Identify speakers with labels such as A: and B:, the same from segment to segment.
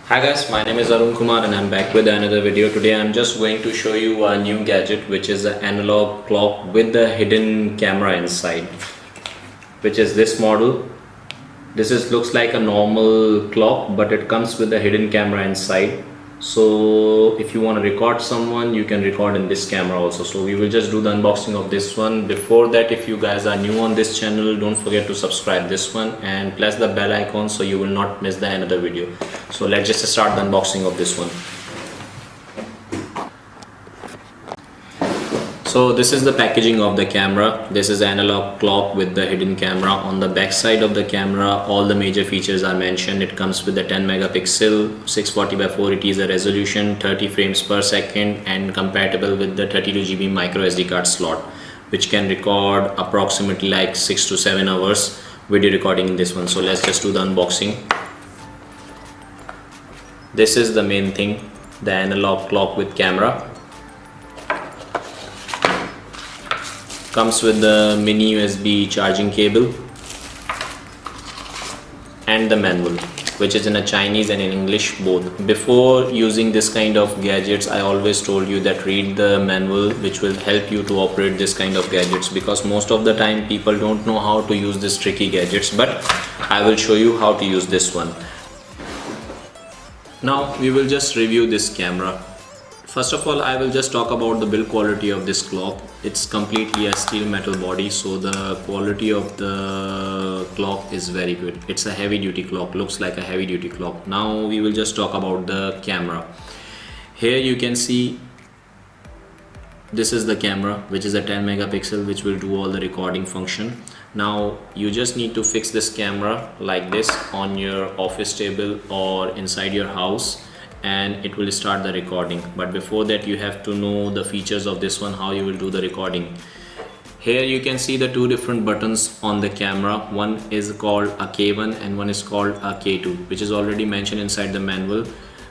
A: Hi guys, my name is Aroon Kumar and I'm back with another video. Today I'm just going to show you a new gadget, which is an analog clock with the hidden camera inside, which is this model. This looks like a normal clock, but it comes with a hidden camera inside. So if you want to record someone, you can record in this camera also. So we will just do the unboxing of this one. Before that, if you guys are new on this channel, don't forget to subscribe this one and press the bell icon so you will not miss the another video. So let's just start the unboxing of this one. So this is the packaging of the camera. This is analog clock with the hidden camera. On the back side of the camera, all the major features are mentioned. It comes with a 10 megapixel, 640 by 480 is a resolution, 30 frames per second, and compatible with the 32 GB micro SD card slot, which can record approximately like 6 to 7 hours video recording in this one. So let's just do the unboxing. This is the main thing, the analog clock with camera. Comes with the mini USB charging cable and the manual, which is in a Chinese and in English both. Before using this kind of gadgets, I always told you that read the manual, which will help you to operate this kind of gadgets, because most of the time people don't know how to use these tricky gadgets, but I will show you how to use this one. Now we will just review this camera. First of all, I will just talk about the build quality of this clock. It's completely a steel metal body, so the quality of the clock is very good. It's a heavy duty clock, looks like a heavy duty clock. Now we will just talk about the camera. Here you can see this is the camera, which is a 10 megapixel, which will do all the recording function. Now you just need to fix this camera like this on your office table or inside your house, and it will start the recording. But before that, you have to know the features of this one, how you will do the recording. Here you can see the two different buttons on the camera. One is called a K1 and one is called a K2, which is already mentioned inside the manual.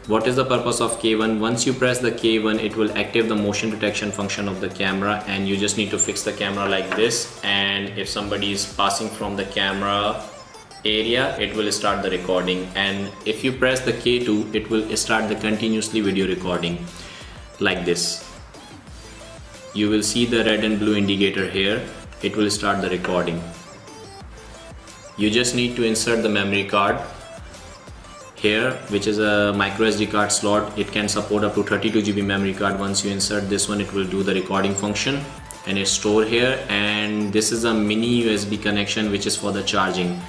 A: What is the purpose of K1? Once you press the K1, it will activate the motion detection function of the camera, and you just need to fix the camera like this, and if somebody is passing from the camera area, it will start the recording. And if you press the K2, it will start the continuously video recording like this. You will see the red and blue indicator here. It will start the recording. You just need to insert the memory card here, which is a micro SD card slot. It can support up to 32 GB memory card. Once you insert this one, it will do the recording function, and it's stored here. And this is a mini USB connection, which is for the charging.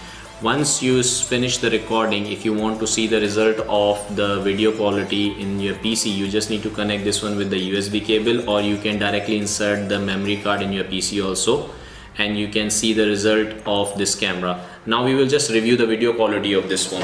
A: Once you finish the recording, if you want to see the result of the video quality in your PC, you just need to connect this one with the USB cable, or you can directly insert the memory card in your PC also, and you can see the result of this camera. Now we will just review the video quality of this one.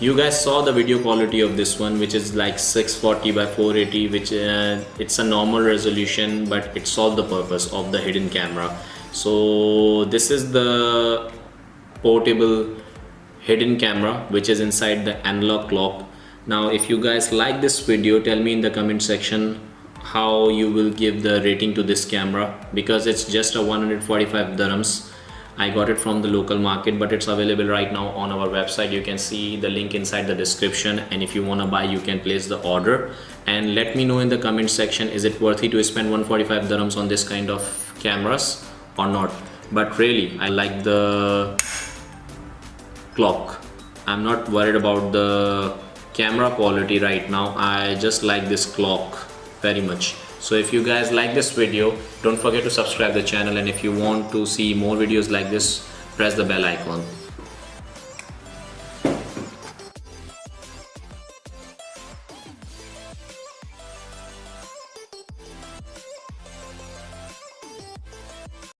A: You guys saw the video quality of this one, which is like 640 by 480, which it's a normal resolution, but it solved the purpose of the hidden camera. So this is the portable hidden camera, which is inside the analog clock. Now if you guys like this video, tell me in the comment section how you will give the rating to this camera, because it's just a 145 dirhams. I got it from the local market, but it's available right now on our website. You can see the link inside the description, and if you want to buy, you can place the order. And let me know in the comment section, is it worthy to spend 145 dirhams on this kind of cameras or not? But really, I like the clock. I'm not worried about the camera quality right now. I just like this clock very much. So if you guys like this video, don't forget to subscribe the channel, and if you want to see more videos like this, press the bell icon.